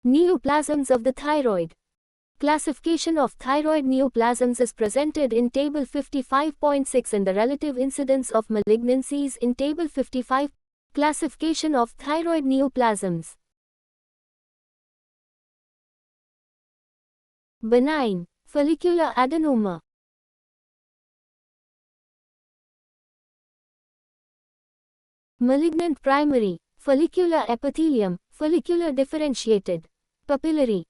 Neoplasms of the thyroid. Classification of thyroid neoplasms is presented in Table 55.6 and the relative incidence of malignancies in Table 55. Classification of thyroid neoplasms. Benign, follicular adenoma. Malignant primary, follicular epithelium, follicular differentiated. Papillary.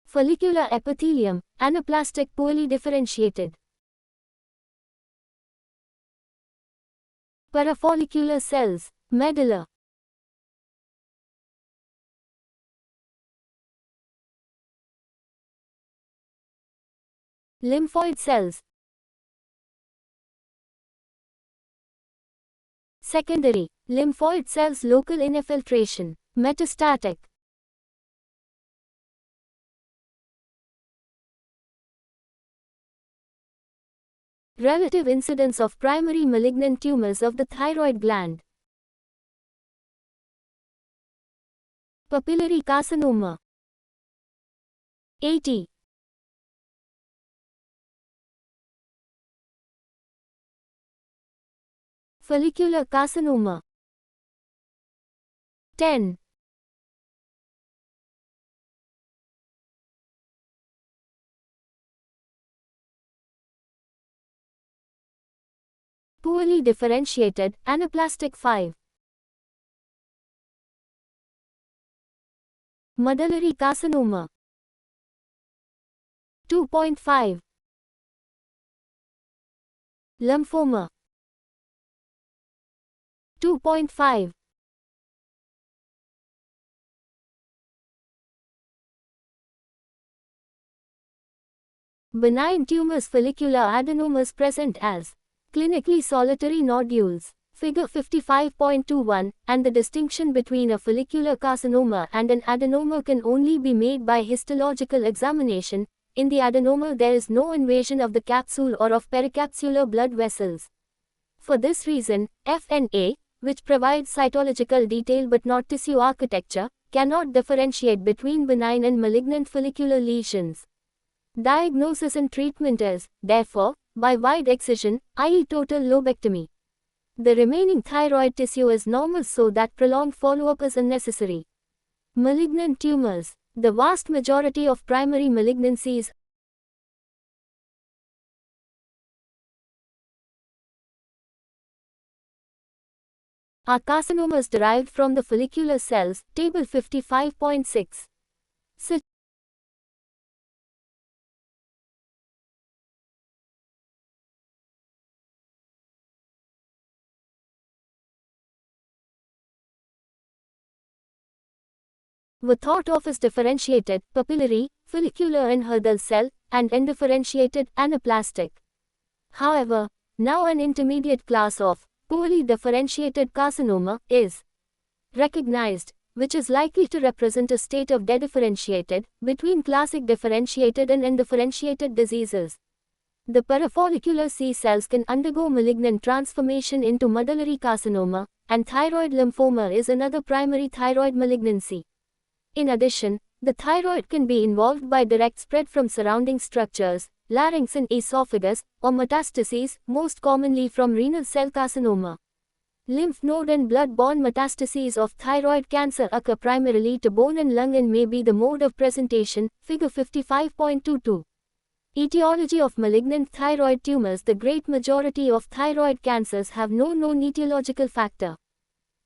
Follicular epithelium, anaplastic poorly differentiated. Parafollicular cells, medulla. Lymphoid cells. Secondary, lymphoid cells local infiltration, metastatic. Relative incidence of primary malignant tumors of the thyroid gland. Papillary carcinoma. 80. Follicular carcinoma. 10. Poorly differentiated, anaplastic 5. Medullary carcinoma. 2.5. Lymphoma. 2.5. Benign tumors. Follicular adenomas present as clinically solitary nodules. Figure 55.21, and the distinction between a follicular carcinoma and an adenoma can only be made by histological examination. In the adenoma there is no invasion of the capsule or of pericapsular blood vessels. For this reason, FNA, which provides cytological detail but not tissue architecture, cannot differentiate between benign and malignant follicular lesions. Diagnosis and treatment is, therefore, by wide excision, i.e. total lobectomy. The remaining thyroid tissue is normal so that prolonged follow-up is unnecessary. Malignant tumors. The vast majority of primary malignancies are carcinomas derived from the follicular cells, Table 55.6. Such were thought of as differentiated, papillary, follicular and Hurdle cell, and undifferentiated, anaplastic. However, now an intermediate class of poorly differentiated carcinoma is recognized, which is likely to represent a state of dedifferentiated, between classic differentiated and undifferentiated diseases. The parafollicular C cells can undergo malignant transformation into medullary carcinoma, and thyroid lymphoma is another primary thyroid malignancy. In addition, the thyroid can be involved by direct spread from surrounding structures, larynx and esophagus, or metastases, most commonly from renal cell carcinoma. Lymph node and blood-borne metastases of thyroid cancer occur primarily to bone and lung and may be the mode of presentation, Figure 55.22. Etiology of malignant thyroid tumors. The great majority of thyroid cancers have no known etiological factor.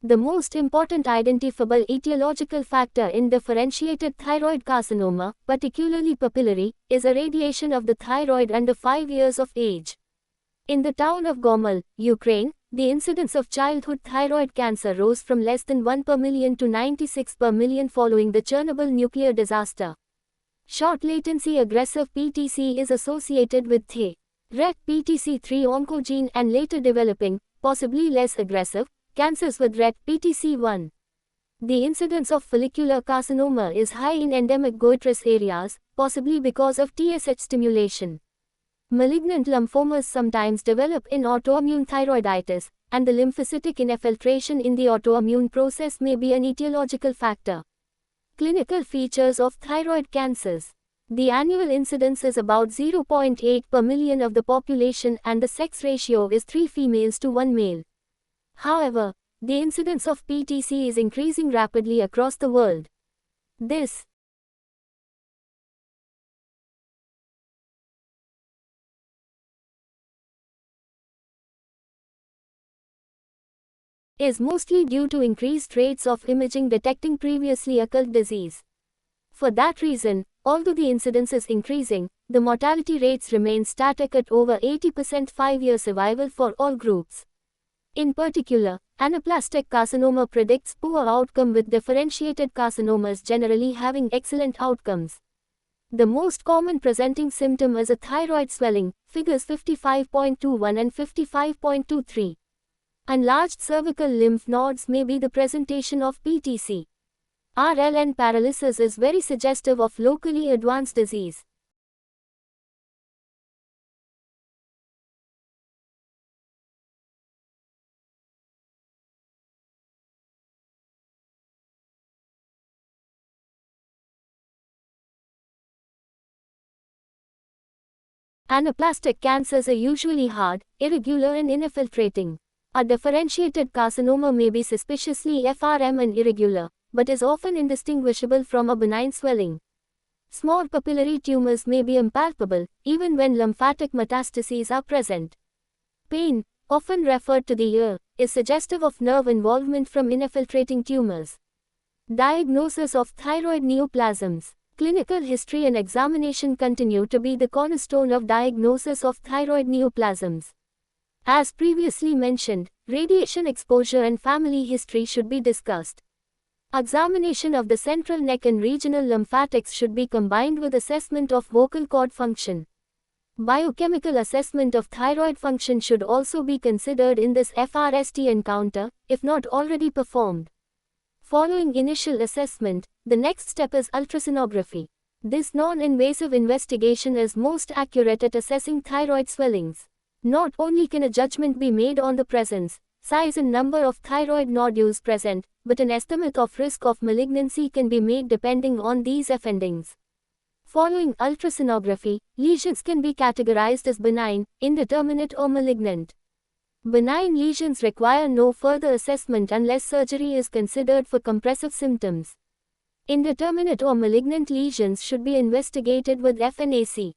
The most important identifiable etiological factor in differentiated thyroid carcinoma, particularly papillary, is irradiation of the thyroid under 5 years of age. In the town of Gomel, Ukraine, the incidence of childhood thyroid cancer rose from less than 1 per million to 96 per million following the Chernobyl nuclear disaster. Short latency aggressive PTC is associated with the RET PTC3 oncogene and later developing, possibly less aggressive, cancers with RET PTC1. The incidence of follicular carcinoma is high in endemic goitrous areas, possibly because of TSH stimulation. Malignant lymphomas sometimes develop in autoimmune thyroiditis, and the lymphocytic infiltration in the autoimmune process may be an etiological factor. Clinical features of thyroid cancers. The annual incidence is about 0.8 per million of the population and the sex ratio is 3 females to 1 male. However, the incidence of PTC is increasing rapidly across the world. This is mostly due to increased rates of imaging detecting previously occult disease. For that reason, although the incidence is increasing, the mortality rates remain static at over 80% 5-year survival for all groups. In particular, anaplastic carcinoma predicts poor outcome with differentiated carcinomas generally having excellent outcomes. The most common presenting symptom is a thyroid swelling, figures 55.21 and 55.23. Enlarged cervical lymph nodes may be the presentation of PTC. RLN paralysis is very suggestive of locally advanced disease. Anaplastic cancers are usually hard, irregular and infiltrating. A differentiated carcinoma may be suspiciously FRM and irregular, but is often indistinguishable from a benign swelling. Small papillary tumors may be impalpable, even when lymphatic metastases are present. Pain, often referred to the ear, is suggestive of nerve involvement from infiltrating tumors. Diagnosis of thyroid neoplasms. Clinical history and examination continue to be the cornerstone of diagnosis of thyroid neoplasms. As previously mentioned, radiation exposure and family history should be discussed. Examination of the central neck and regional lymphatics should be combined with assessment of vocal cord function. Biochemical assessment of thyroid function should also be considered in this FRST encounter, if not already performed. Following initial assessment, the next step is ultrasonography. This non-invasive investigation is most accurate at assessing thyroid swellings. Not only can a judgment be made on the presence, size and number of thyroid nodules present, but an estimate of risk of malignancy can be made depending on these findings. Following ultrasonography, lesions can be categorized as benign, indeterminate or malignant. Benign lesions require no further assessment unless surgery is considered for compressive symptoms. Indeterminate or malignant lesions should be investigated with FNAC.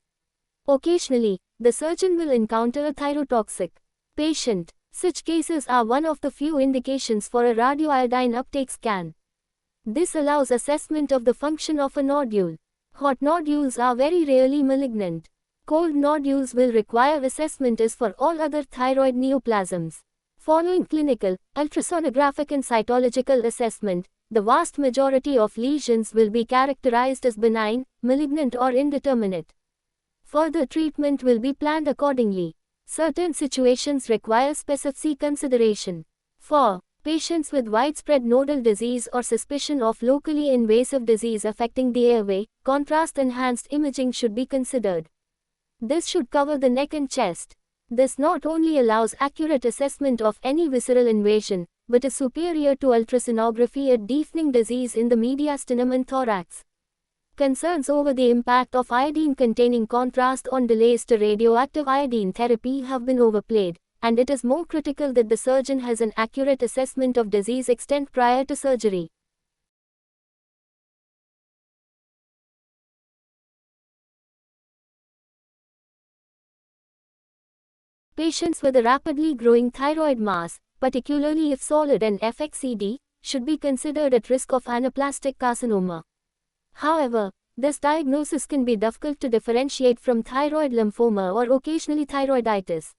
Occasionally, the surgeon will encounter a thyrotoxic patient. Such cases are one of the few indications for a radioiodine uptake scan. This allows assessment of the function of a nodule. Hot nodules are very rarely malignant. Cold nodules will require assessment as for all other thyroid neoplasms. Following clinical, ultrasonographic and cytological assessment, the vast majority of lesions will be characterized as benign, malignant or indeterminate. Further treatment will be planned accordingly. Certain situations require specific consideration. For patients with widespread nodal disease or suspicion of locally invasive disease affecting the airway, contrast-enhanced imaging should be considered. This should cover the neck and chest. This not only allows accurate assessment of any visceral invasion, but is superior to ultrasonography at deafening disease in the mediastinum and thorax. Concerns over the impact of iodine-containing contrast on delays to radioactive iodine therapy have been overplayed, and it is more critical that the surgeon has an accurate assessment of disease extent prior to surgery. Patients with a rapidly growing thyroid mass, particularly if solid and FXCD, should be considered at risk of anaplastic carcinoma. However, this diagnosis can be difficult to differentiate from thyroid lymphoma or occasionally thyroiditis.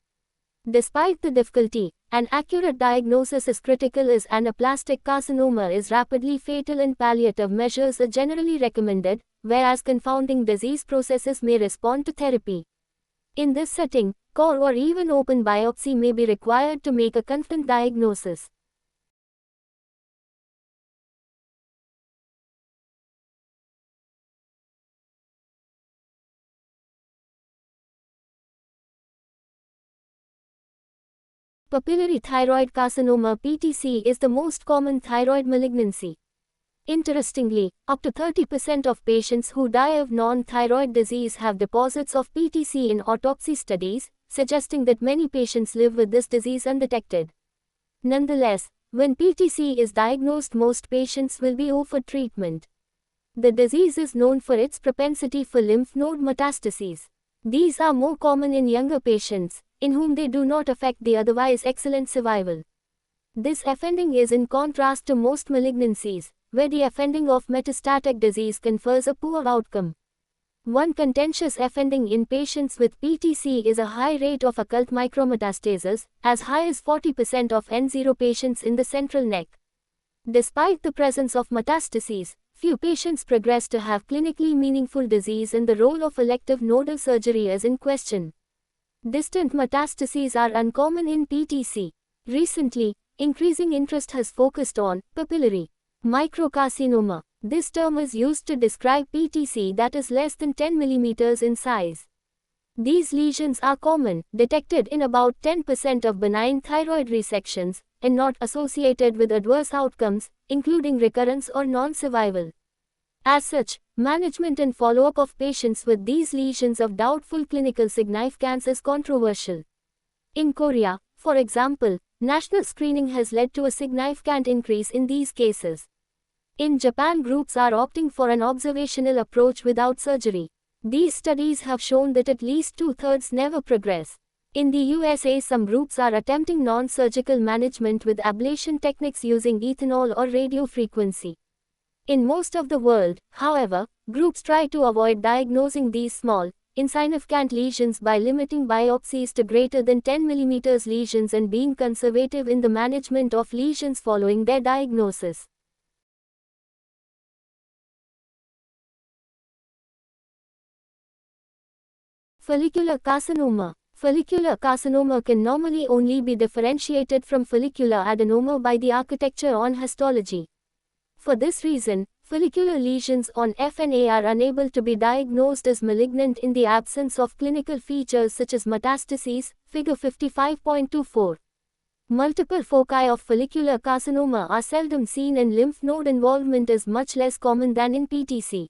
Despite the difficulty, an accurate diagnosis is critical as anaplastic carcinoma is rapidly fatal and palliative measures are generally recommended, whereas confounding disease processes may respond to therapy. In this setting, core or even open biopsy may be required to make a confident diagnosis. Papillary thyroid carcinoma (PTC) is the most common thyroid malignancy. Interestingly, up to 30% of patients who die of non-thyroid disease have deposits of PTC in autopsy studies, suggesting that many patients live with this disease undetected. Nonetheless, when PTC is diagnosed, most patients will be offered treatment. The disease is known for its propensity for lymph node metastases. These are more common in younger patients, in whom they do not affect the otherwise excellent survival. This offending is in contrast to most malignancies, where the offending of metastatic disease confers a poor outcome. One contentious offending in patients with PTC is a high rate of occult micrometastases, as high as 40% of N0 patients in the central neck. Despite the presence of metastases, few patients progress to have clinically meaningful disease, and the role of elective nodal surgery is in question. Distant metastases are uncommon in PTC. Recently, increasing interest has focused on papillary microcarcinoma. This term is used to describe PTC that is less than 10 mm in size. These lesions are common, detected in about 10% of benign thyroid resections, and not associated with adverse outcomes, including recurrence or non-survival. As such, management and follow-up of patients with these lesions of doubtful clinical significance is controversial. In Korea, for example, national screening has led to a significant increase in these cases. In Japan, groups are opting for an observational approach without surgery. These studies have shown that at least 2/3 never progress. In the USA, some groups are attempting non-surgical management with ablation techniques using ethanol or radiofrequency. In most of the world, however, groups try to avoid diagnosing these small, insignificant lesions by limiting biopsies to greater than 10 mm lesions and being conservative in the management of lesions following their diagnosis. Follicular carcinoma. Follicular carcinoma can normally only be differentiated from follicular adenoma by the architecture on histology. For this reason, follicular lesions on FNA are unable to be diagnosed as malignant in the absence of clinical features such as metastases, figure 55.24. Multiple foci of follicular carcinoma are seldom seen, and lymph node involvement is much less common than in PTC.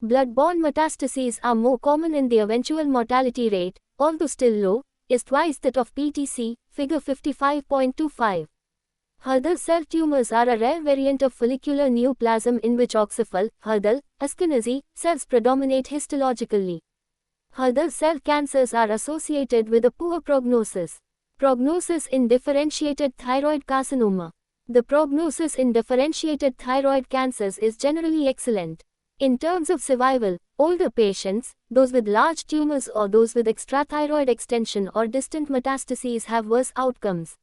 Blood-borne metastases are more common, and the eventual mortality rate, although still low, is twice that of PTC, figure 55.25. Hurdle cell tumors are a rare variant of follicular neoplasm in which oxyphil, Hurdle, Ashkenazi cells predominate histologically. Hurdle cell cancers are associated with a poor prognosis. Prognosis in differentiated thyroid carcinoma. The prognosis in differentiated thyroid cancers is generally excellent. In terms of survival, older patients, those with large tumors or those with extrathyroid extension or distant metastases have worse outcomes.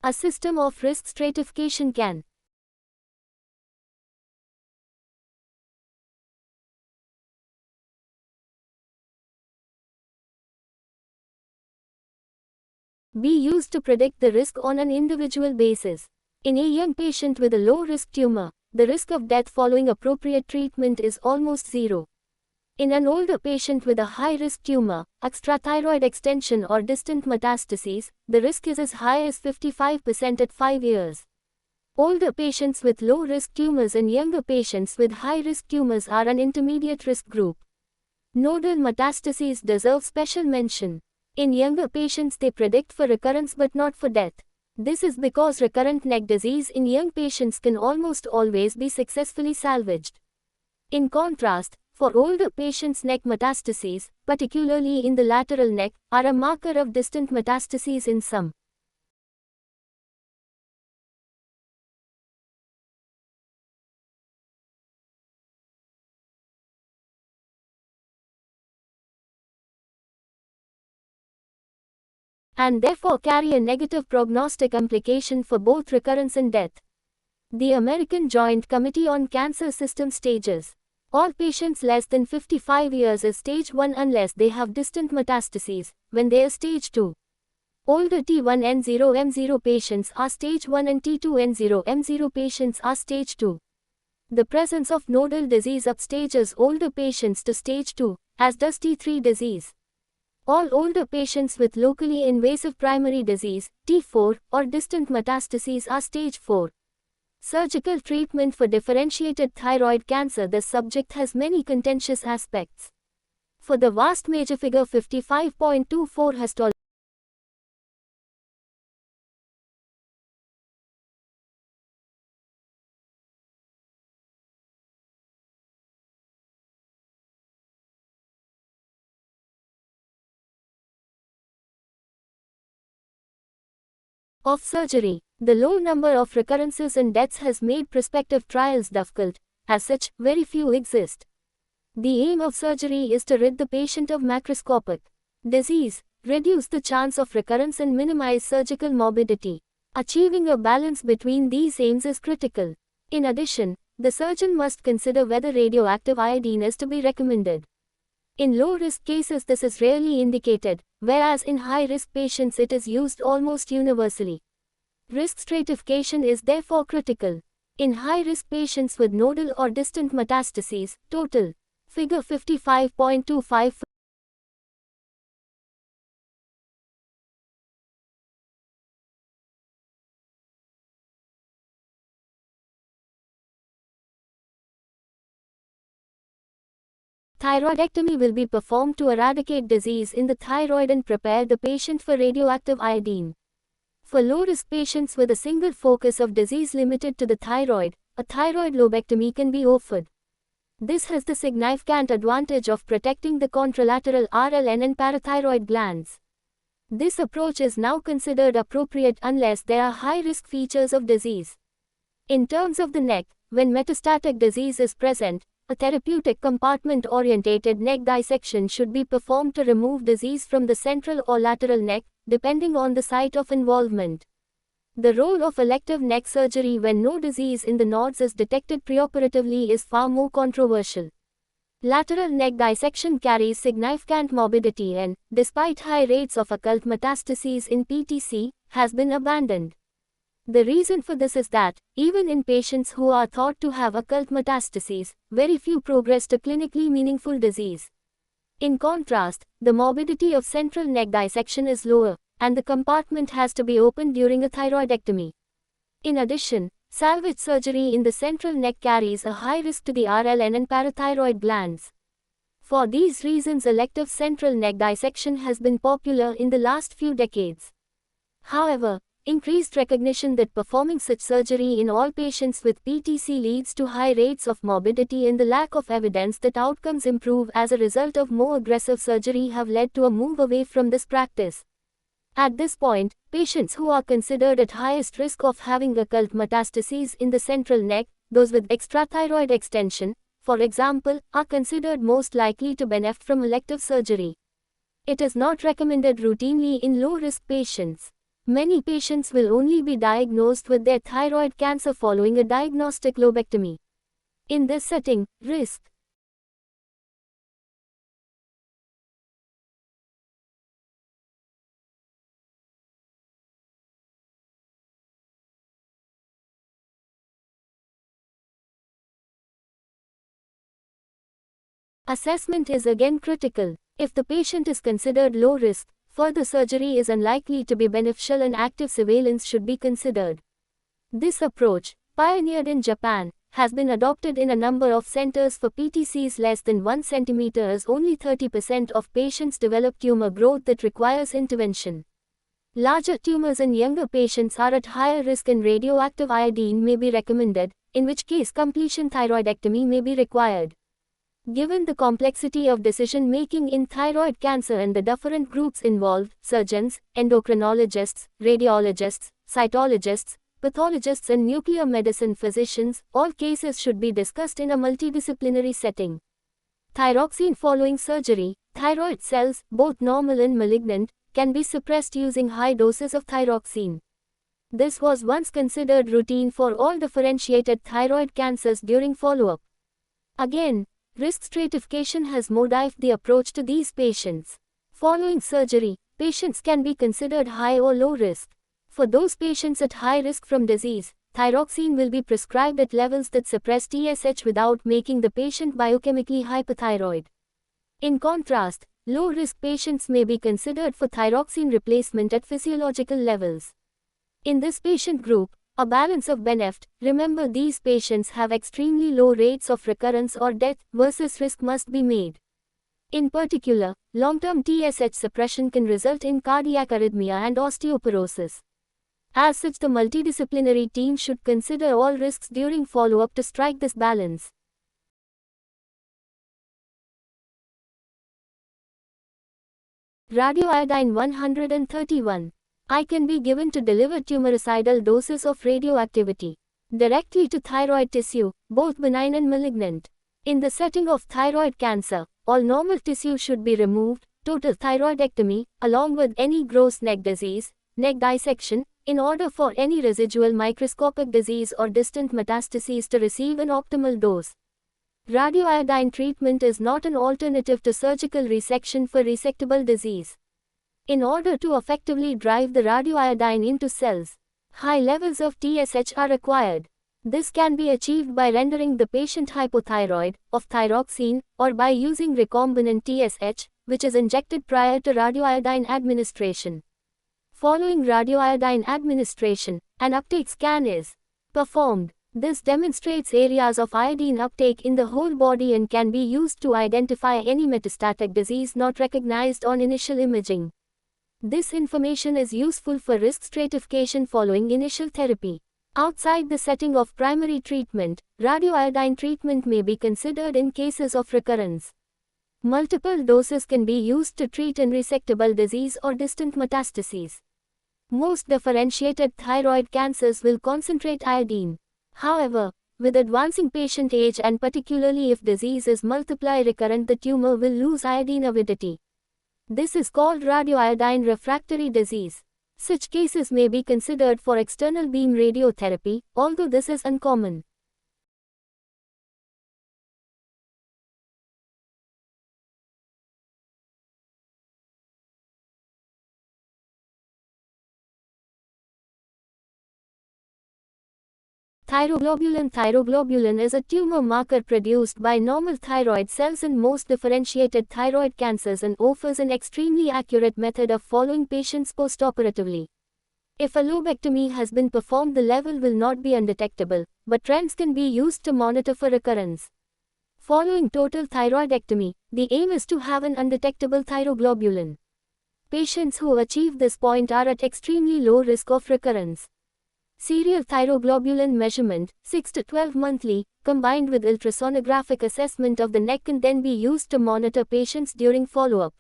A system of risk stratification can be used to predict the risk on an individual basis. In a young patient with a low-risk tumor, the risk of death following appropriate treatment is almost zero. In an older patient with a high-risk tumor, extrathyroid extension or distant metastases, the risk is as high as 55% at 5 years. Older patients with low-risk tumors and younger patients with high-risk tumors are an intermediate risk group. Nodal metastases deserve special mention. In younger patients, they predict for recurrence but not for death. This is because recurrent neck disease in young patients can almost always be successfully salvaged. In contrast, for older patients, neck metastases, particularly in the lateral neck, are a marker of distant metastases in some. And therefore carry a negative prognostic implication for both recurrence and death. The American Joint Committee on Cancer System stages all patients less than 55 years as stage 1 unless they have distant metastases, when they are stage 2. Older T1N0M0 patients are stage 1 and T2N0M0 patients are stage 2. The presence of nodal disease upstages older patients to stage 2, as does T3 disease. All older patients with locally invasive primary disease, T4, or distant metastases are stage 4. Surgical treatment for differentiated thyroid cancer. This subject has many contentious aspects. For the vast major figure 55.24 histology. Of surgery. The low number of recurrences and deaths has made prospective trials difficult. As such, very few exist. The aim of surgery is to rid the patient of macroscopic disease, reduce the chance of recurrence and minimize surgical morbidity. Achieving a balance between these aims is critical. In addition, the surgeon must consider whether radioactive iodine is to be recommended. In low-risk cases this is rarely indicated, whereas in high-risk patients it is used almost universally. Risk stratification is therefore critical. In high-risk patients with nodal or distant metastases, total. Figure 55.25. Thyroidectomy will be performed to eradicate disease in the thyroid and prepare the patient for radioactive iodine. For low-risk patients with a single focus of disease limited to the thyroid, a thyroid lobectomy can be offered. This has the significant advantage of protecting the contralateral RLN and parathyroid glands. This approach is now considered appropriate unless there are high-risk features of disease. In terms of the neck, when metastatic disease is present, a therapeutic compartment-orientated neck dissection should be performed to remove disease from the central or lateral neck, depending on the site of involvement. The role of elective neck surgery when no disease in the nodes is detected preoperatively is far more controversial. Lateral neck dissection carries significant morbidity and, despite high rates of occult metastases in PTC, has been abandoned. The reason for this is that, even in patients who are thought to have occult metastases, very few progress to clinically meaningful disease. In contrast, the morbidity of central neck dissection is lower, and the compartment has to be opened during a thyroidectomy. In addition, salvage surgery in the central neck carries a high risk to the RLN and parathyroid glands. For these reasons, elective central neck dissection has been popular in the last few decades. However, increased recognition that performing such surgery in all patients with PTC leads to high rates of morbidity and the lack of evidence that outcomes improve as a result of more aggressive surgery have led to a move away from this practice. At this point, patients who are considered at highest risk of having occult metastases in the central neck, those with extrathyroid extension, for example, are considered most likely to benefit from elective surgery. It is not recommended routinely in low-risk patients. Many patients will only be diagnosed with their thyroid cancer following a diagnostic lobectomy. In this setting, risk assessment is again critical. If the patient is considered low risk, further surgery is unlikely to be beneficial and active surveillance should be considered. This approach, pioneered in Japan, has been adopted in a number of centers for PTCs less than 1 cm as only 30% of patients develop tumor growth that requires intervention. Larger tumors in younger patients are at higher risk and radioactive iodine may be recommended, in which case completion thyroidectomy may be required. Given the complexity of decision-making in thyroid cancer and the different groups involved, surgeons, endocrinologists, radiologists, cytologists, pathologists and nuclear medicine physicians, all cases should be discussed in a multidisciplinary setting. Thyroxine following surgery, thyroid cells, both normal and malignant, can be suppressed using high doses of thyroxine. This was once considered routine for all differentiated thyroid cancers during follow-up. Again, risk stratification has modified the approach to these patients. Following surgery, patients can be considered high or low risk. For those patients at high risk from disease, thyroxine will be prescribed at levels that suppress TSH without making the patient biochemically hypothyroid. In contrast, low-risk patients may be considered for thyroxine replacement at physiological levels. In this patient group, a balance of benefit, remember these patients have extremely low rates of recurrence or death versus risk must be made. In particular, long-term TSH suppression can result in cardiac arrhythmia and osteoporosis. As such, the multidisciplinary team should consider all risks during follow-up to strike this balance. Radioiodine 131. I can be given to deliver tumoricidal doses of radioactivity directly to thyroid tissue, both benign and malignant. In the setting of thyroid cancer, all normal tissue should be removed, total thyroidectomy, along with any gross neck disease, neck dissection, in order for any residual microscopic disease or distant metastases to receive an optimal dose. Radioiodine treatment is not an alternative to surgical resection for resectable disease. In order to effectively drive the radioiodine into cells, high levels of TSH are required. This can be achieved by rendering the patient hypothyroid, of thyroxine, or by using recombinant TSH, which is injected prior to radioiodine administration. Following radioiodine administration, an uptake scan is performed. This demonstrates areas of iodine uptake in the whole body and can be used to identify any metastatic disease not recognized on initial imaging. This information is useful for risk stratification following initial therapy. Outside the setting of primary treatment, radioiodine treatment may be considered in cases of recurrence. Multiple doses can be used to treat unresectable disease or distant metastases. Most differentiated thyroid cancers will concentrate iodine. However, with advancing patient age and particularly if disease is multiply recurrent, the tumor will lose iodine avidity. This is called radioiodine refractory disease. Such cases may be considered for external beam radiotherapy, although this is uncommon. Thyroglobulin. Thyroglobulin is a tumor marker produced by normal thyroid cells in most differentiated thyroid cancers and offers an extremely accurate method of following patients postoperatively. If a lobectomy has been performed, the level will not be undetectable, but trends can be used to monitor for recurrence. Following total thyroidectomy, the aim is to have an undetectable thyroglobulin. Patients who achieve this point are at extremely low risk of recurrence. Serial thyroglobulin measurement, 6 to 12 monthly, combined with ultrasonographic assessment of the neck can then be used to monitor patients during follow-up.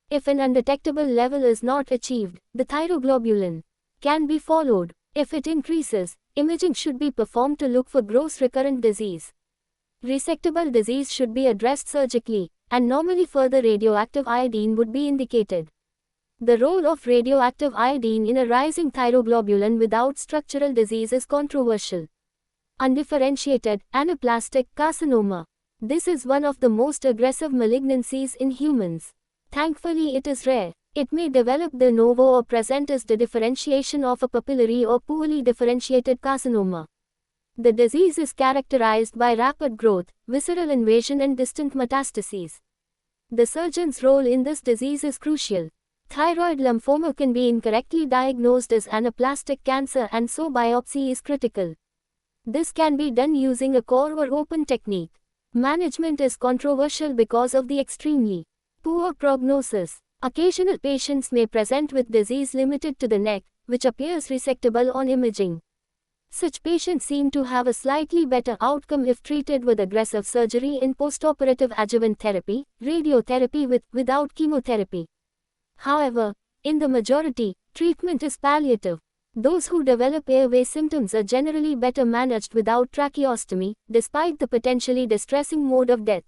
If an undetectable level is not achieved, the thyroglobulin can be followed. If it increases, imaging should be performed to look for gross recurrent disease. Resectable disease should be addressed surgically, and normally further radioactive iodine would be indicated. The role of radioactive iodine in a rising thyroglobulin without structural disease is controversial. Undifferentiated, anaplastic carcinoma. This is one of the most aggressive malignancies in humans. Thankfully it is rare. It may develop de novo or present as the differentiation of a papillary or poorly differentiated carcinoma. The disease is characterized by rapid growth, visceral invasion and distant metastases. The surgeon's role in this disease is crucial. Thyroid lymphoma can be incorrectly diagnosed as anaplastic cancer and so biopsy is critical. This can be done using a core or open technique. Management is controversial because of the extremely poor prognosis. Occasional patients may present with disease limited to the neck, which appears resectable on imaging. Such patients seem to have a slightly better outcome if treated with aggressive surgery in postoperative adjuvant therapy, radiotherapy without chemotherapy. However, in the majority, treatment is palliative. Those who develop airway symptoms are generally better managed without tracheostomy, despite the potentially distressing mode of death.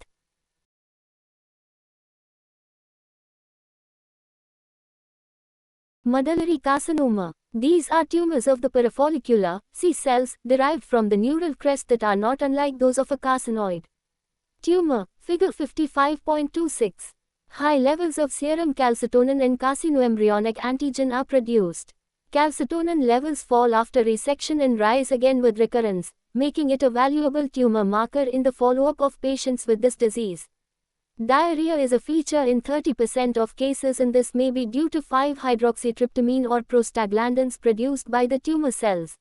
Medullary carcinoma. These are tumors of the parafollicular, C cells, derived from the neural crest that are not unlike those of a carcinoid tumor. Figure 55.26. High levels of serum calcitonin and carcinoembryonic antigen are produced. Calcitonin levels fall after resection and rise again with recurrence, making it a valuable tumor marker in the follow-up of patients with this disease. Diarrhea is a feature in 30% of cases, and this may be due to 5-hydroxytryptamine or prostaglandins produced by the tumor cells.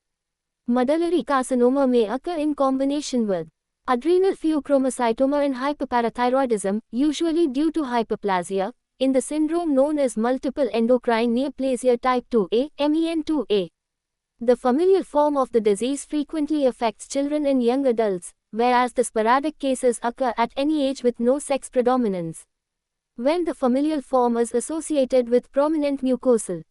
Medullary carcinoma may occur in combination with adrenal pheochromocytoma and hyperparathyroidism, usually due to hyperplasia, in the syndrome known as multiple endocrine neoplasia type 2A, MEN2A. The familial form of the disease frequently affects children and young adults, whereas the sporadic cases occur at any age with no sex predominance. When the familial form is associated with prominent mucosal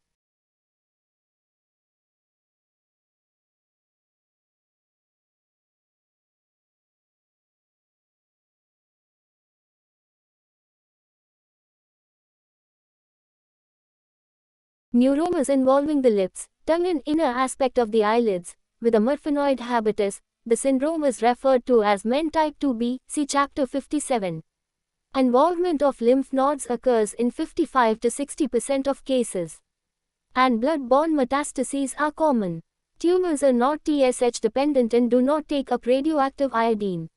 neuromas involving the lips, tongue and inner aspect of the eyelids, with a murphinoid habitus, the syndrome is referred to as MEN type 2B, see chapter 57. Involvement of lymph nodes occurs in 55 to 60% of cases. And blood-borne metastases are common. Tumors are not TSH dependent and do not take up radioactive iodine.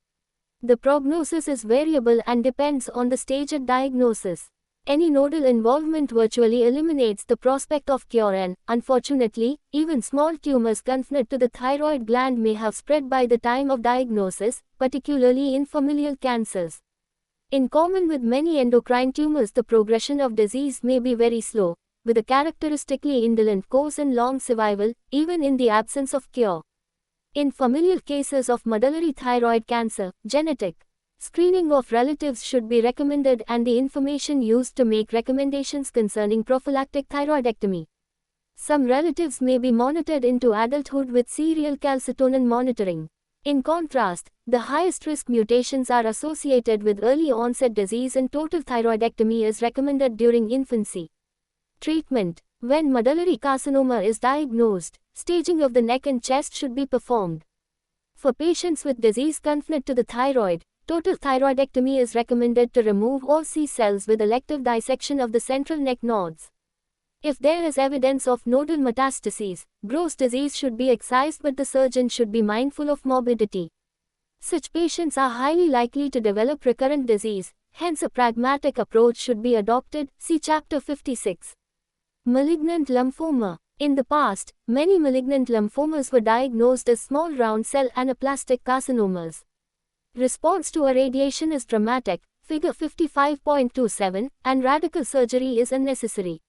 The prognosis is variable and depends on the stage at diagnosis. Any nodal involvement virtually eliminates the prospect of cure, and, unfortunately, even small tumors connected to the thyroid gland may have spread by the time of diagnosis, particularly in familial cancers. In common with many endocrine tumors, the progression of disease may be very slow, with a characteristically indolent course and long survival, even in the absence of cure. In familial cases of medullary thyroid cancer, genetic screening of relatives should be recommended, and the information used to make recommendations concerning prophylactic thyroidectomy. Some relatives may be monitored into adulthood with serial calcitonin monitoring. In contrast, the highest risk mutations are associated with early onset disease, and total thyroidectomy is recommended during infancy. Treatment: when medullary carcinoma is diagnosed, staging of the neck and chest should be performed. For patients with disease connected to the thyroid, total thyroidectomy is recommended to remove all C cells with elective dissection of the central neck nodes. If there is evidence of nodal metastases, gross disease should be excised, but the surgeon should be mindful of morbidity. Such patients are highly likely to develop recurrent disease, hence a pragmatic approach should be adopted, see chapter 56. Malignant lymphoma. In the past, many malignant lymphomas were diagnosed as small round cell anaplastic carcinomas. Response to irradiation is dramatic, figure 55.27, and radical surgery is unnecessary.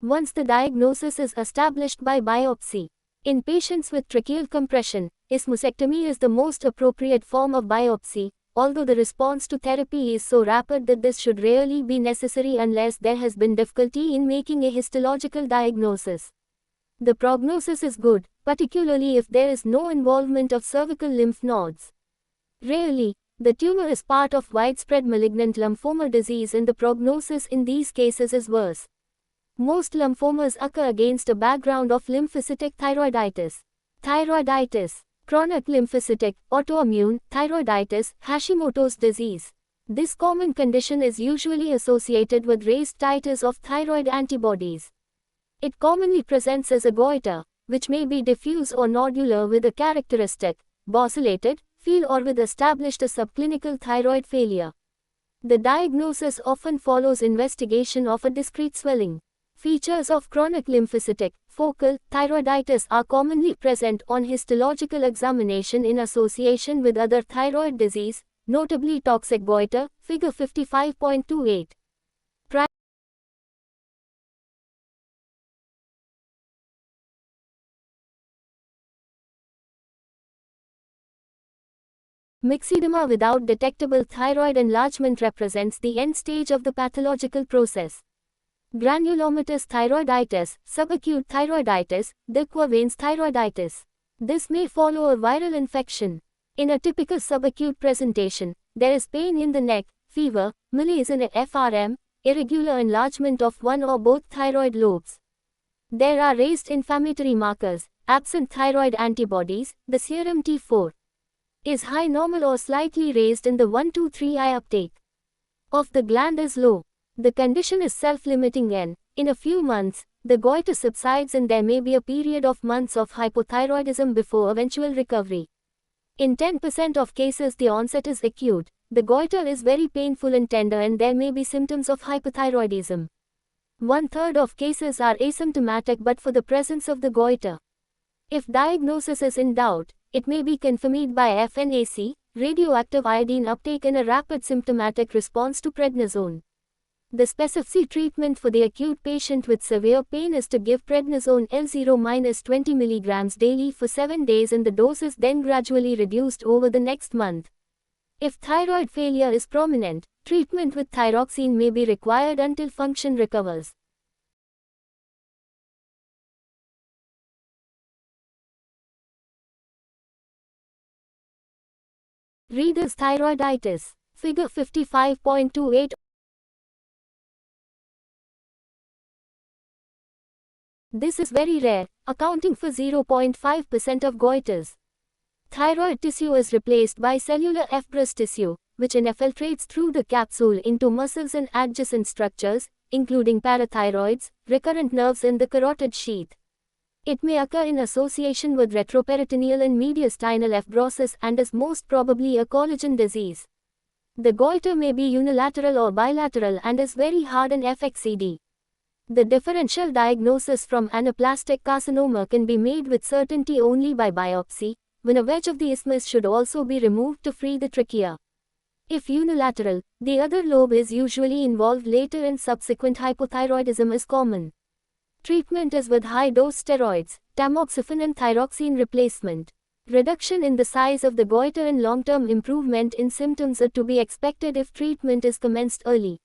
Once the diagnosis is established by biopsy, in patients with tracheal compression, isthmusectomy is the most appropriate form of biopsy, although the response to therapy is so rapid that this should rarely be necessary unless there has been difficulty in making a histological diagnosis. The prognosis is good, particularly if there is no involvement of cervical lymph nodes. Rarely, the tumor is part of widespread malignant lymphoma disease, and the prognosis in these cases is worse. Most lymphomas occur against a background of lymphocytic thyroiditis. Thyroiditis, chronic lymphocytic, autoimmune, thyroiditis, Hashimoto's disease. This common condition is usually associated with raised titers of thyroid antibodies. It commonly presents as a goiter, which may be diffuse or nodular with a characteristic, bossulated, feel or with established a subclinical thyroid failure. The diagnosis often follows investigation of a discrete swelling. Features of chronic lymphocytic, focal, thyroiditis are commonly present on histological examination in association with other thyroid disease, notably toxic goiter, figure 55.28. Myxedema without detectable thyroid enlargement represents the end stage of the pathological process. Granulomatous thyroiditis, subacute thyroiditis, Desquervain's thyroiditis. This may follow a viral infection. In a typical subacute presentation, there is pain in the neck, fever, malaise in a FRM, irregular enlargement of one or both thyroid lobes. There are raised inflammatory markers, absent thyroid antibodies, the serum T4 is high, normal or slightly raised, in the 1,2,3 uptake of the gland is low. The condition is self-limiting and, in a few months, The goiter subsides and there may be a period of months of hypothyroidism before eventual recovery. In 10% of cases the onset is acute, the goiter is very painful and tender and there may be symptoms of hypothyroidism. 1/3 of cases are asymptomatic but for the presence of the goiter. If diagnosis is in doubt, it may be confirmed by FNAC, radioactive iodine uptake in a rapid symptomatic response to prednisone. The specific treatment for the acute patient with severe pain is to give prednisone L0-20 mg daily for 7 days and the dose is then gradually reduced over the next month. If thyroid failure is prominent, treatment with thyroxine may be required until function recovers. Reader's thyroiditis. Figure 55.28. This is very rare, accounting for 0.5% of goiters. Thyroid tissue is replaced by cellular fibrous tissue, which infiltrates through the capsule into muscles and adjacent structures, including parathyroids, recurrent nerves in the carotid sheath. It may occur in association with retroperitoneal and mediastinal fibrosis and is most probably a collagen disease. The goiter may be unilateral or bilateral and is very hard and FXCD. The differential diagnosis from anaplastic carcinoma can be made with certainty only by biopsy, when a wedge of the isthmus should also be removed to free the trachea. If unilateral, the other lobe is usually involved later and subsequent hypothyroidism is common. Treatment is with high-dose steroids, tamoxifen and thyroxine replacement. Reduction in the size of the goiter and long-term improvement in symptoms are to be expected if treatment is commenced early.